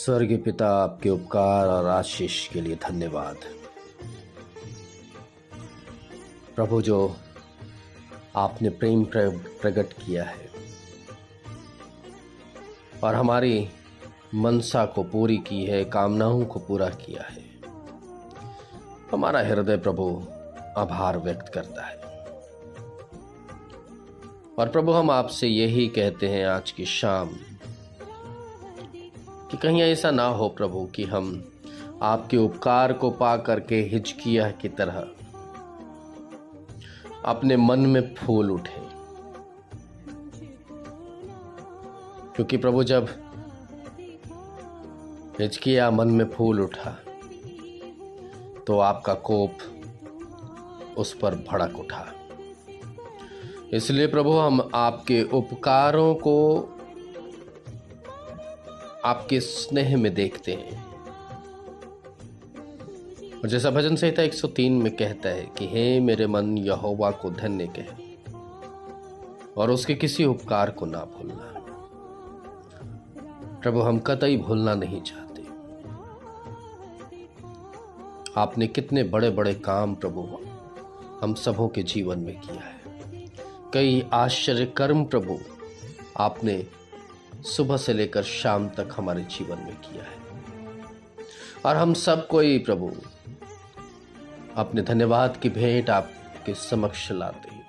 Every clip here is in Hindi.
स्वर्गीय पिता, आपके उपकार और आशीष के लिए धन्यवाद। प्रभु, जो आपने प्रेम प्रकट किया है और हमारी मनसा को पूरी की है, कामनाओं को पूरा किया है, हमारा हृदय प्रभु आभार व्यक्त करता है। और प्रभु, हम आपसे यही कहते हैं आज की शाम कि कहीं ऐसा ना हो प्रभु कि हम आपके उपकार को पा करके हिजकिय्याह की तरह अपने मन में फूल उठे। क्योंकि प्रभु, जब हिजकिय्याह मन में फूल उठा तो आपका कोप उस पर भड़क उठा। इसलिए प्रभु, हम आपके उपकारों को आपके स्नेह में देखते हैं। और जैसा भजन संहिता 103 में कहता है कि हे मेरे मन, यहोवा को धन्य कह और उसके किसी उपकार को ना भूलना। प्रभु, हम कतई भूलना नहीं चाहते। आपने कितने बड़े बड़े काम प्रभु हम सबों के जीवन में किया है। कई आश्चर्य कर्म प्रभु आपने सुबह से लेकर शाम तक हमारे जीवन में किया है। और हम सब कोई प्रभु अपने धन्यवाद की भेंट आपके समक्ष लाते हैं।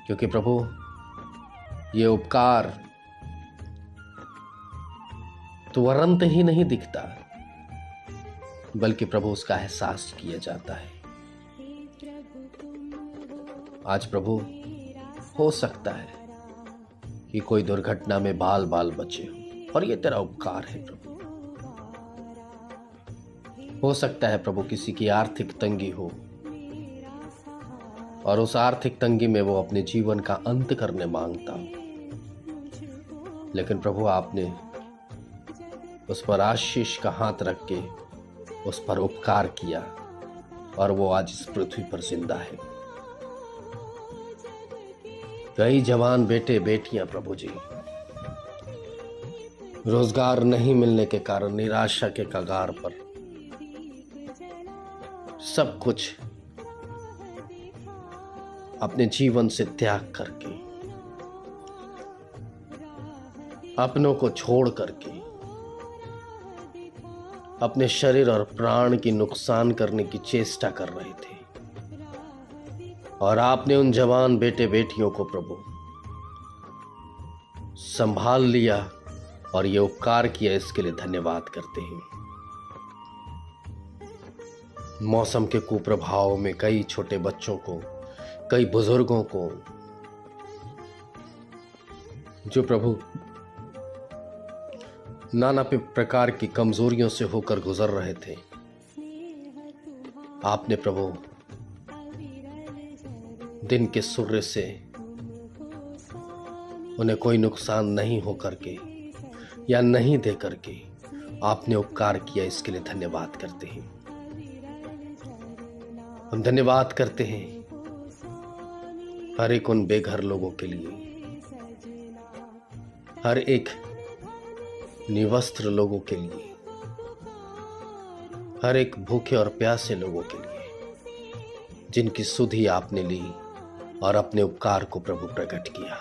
क्योंकि प्रभु, ये उपकार तुरंत ही नहीं दिखता, बल्कि प्रभु उसका एहसास किया जाता है। आज प्रभु, हो सकता है कि कोई दुर्घटना में बाल बाल बचे हो, और ये तेरा उपकार है प्रभु। हो सकता है प्रभु किसी की आर्थिक तंगी हो और उस आर्थिक तंगी में वो अपने जीवन का अंत करने मांगता हो, लेकिन प्रभु आपने उस पर आशीष का हाथ रख के उस पर उपकार किया और वो आज इस पृथ्वी पर जिंदा है। कई जवान बेटे बेटियां प्रभु जी रोजगार नहीं मिलने के कारण निराशा के कगार पर सब कुछ अपने जीवन से त्याग करके, अपनों को छोड़ करके, अपने शरीर और प्राण की नुकसान करने की चेष्टा कर रहे थे। और आपने उन जवान बेटे बेटियों को प्रभु संभाल लिया और ये उपकार किया, इसके लिए धन्यवाद करते हैं। मौसम के कुप्रभाव में कई छोटे बच्चों को, कई बुजुर्गों को जो प्रभु नाना प्रकार की कमजोरियों से होकर गुजर रहे थे, आपने प्रभु दिन के सूर्य से उन्हें कोई नुकसान नहीं हो करके या नहीं दे करके आपने उपकार किया, इसके लिए धन्यवाद करते हैं। हम धन्यवाद करते हैं हर एक उन बेघर लोगों के लिए, हर एक निवस्त्र लोगों के लिए, हर एक भूखे और प्यासे लोगों के लिए जिनकी सुधि आपने ली और अपने उपकार को प्रभु प्रकट किया।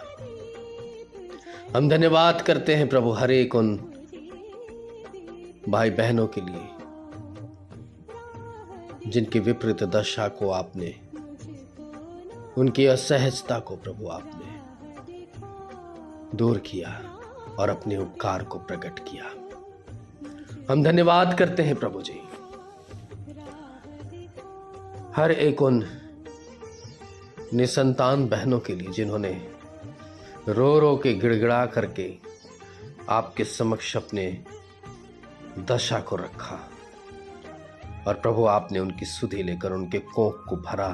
हम धन्यवाद करते हैं प्रभु हर एक उन भाई बहनों के लिए जिनकी विपरीत दशा को आपने, उनकी असहजता को प्रभु आपने दूर किया और अपने उपकार को प्रकट किया। हम धन्यवाद करते हैं प्रभु जी हर एक उन निसंतान बहनों के लिए जिन्होंने रो रो के गिड़गिड़ा करके आपके समक्ष अपने दशा को रखा और प्रभु आपने उनकी सुधि लेकर उनके कोख को भरा।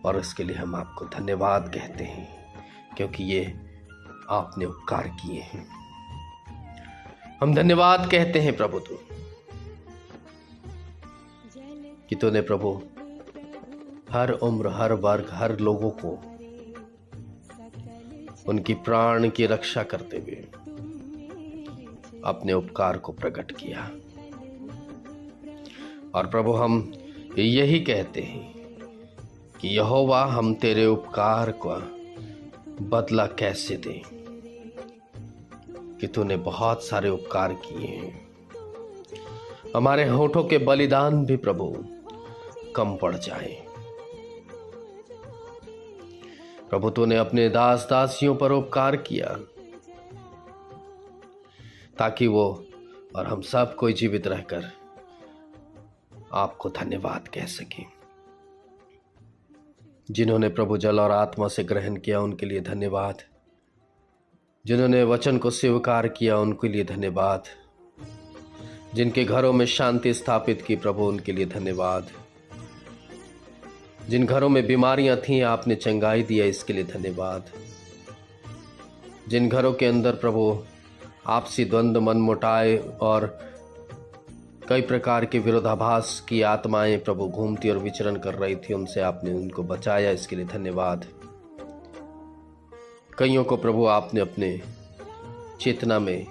और इसके लिए हम आपको धन्यवाद कहते हैं, क्योंकि ये आपने उपकार किए हैं। हम धन्यवाद कहते हैं प्रभु तू कि तूने प्रभु हर उम्र, हर वर्ग, हर लोगों को उनकी प्राण की रक्षा करते हुए अपने उपकार को प्रकट किया। और प्रभु हम यही कहते हैं कि यहोवा हम तेरे उपकार का बदला कैसे दें, कि तूने बहुत सारे उपकार किए हैं। हमारे होठों के बलिदान भी प्रभु कम पड़ जाए। प्रभु तूने अपने दास दासियों पर उपकार किया ताकि वो और हम सब कोई जीवित रहकर आपको धन्यवाद कह सकें। जिन्होंने प्रभु जल और आत्मा से ग्रहण किया उनके लिए धन्यवाद। जिन्होंने वचन को स्वीकार किया उनके लिए धन्यवाद। जिनके घरों में शांति स्थापित की प्रभु उनके लिए धन्यवाद। जिन घरों में बीमारियां थीं आपने चंगाई दिया, इसके लिए धन्यवाद। जिन घरों के अंदर प्रभु आपसी द्वंद्व, मनमुटाव और कई प्रकार के विरोधाभास की आत्माएं प्रभु घूमती और विचरण कर रही थी, उनसे आपने उनको बचाया, इसके लिए धन्यवाद। कईयों को प्रभु आपने अपने चेतना में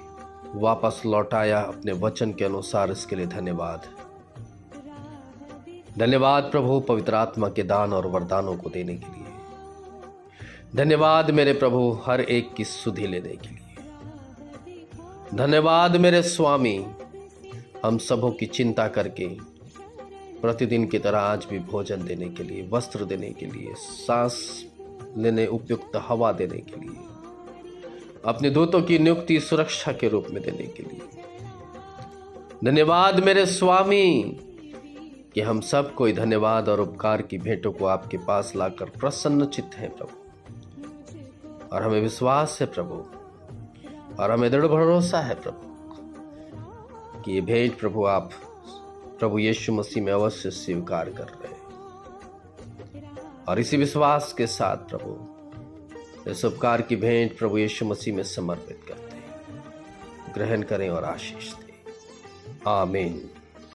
वापस लौटाया अपने वचन के अनुसार, इसके लिए धन्यवाद। धन्यवाद प्रभु पवित्र आत्मा के दान और वरदानों को देने के लिए। धन्यवाद मेरे प्रभु हर एक की सुधि लेने के लिए। धन्यवाद मेरे स्वामी हम सबों की चिंता करके प्रतिदिन की तरह आज भी भोजन देने के लिए, वस्त्र देने के लिए, सांस लेने उपयुक्त हवा देने के लिए, अपने दूतों की नियुक्ति सुरक्षा के रूप में देने के लिए। धन्यवाद मेरे स्वामी कि हम सब कोई धन्यवाद और उपकार की भेंटों को आपके पास लाकर प्रसन्न चित्त हैं प्रभु। और हमें विश्वास है प्रभु, और हमें दृढ़ भरोसा है प्रभु कि ये भेंट प्रभु आप प्रभु यीशु मसीह में अवश्य स्वीकार कर रहे हैं। और इसी विश्वास के साथ प्रभु इस उपकार की भेंट प्रभु यीशु मसीह में समर्पित करते हैं। ग्रहण करें और आशीष दें। आमीन।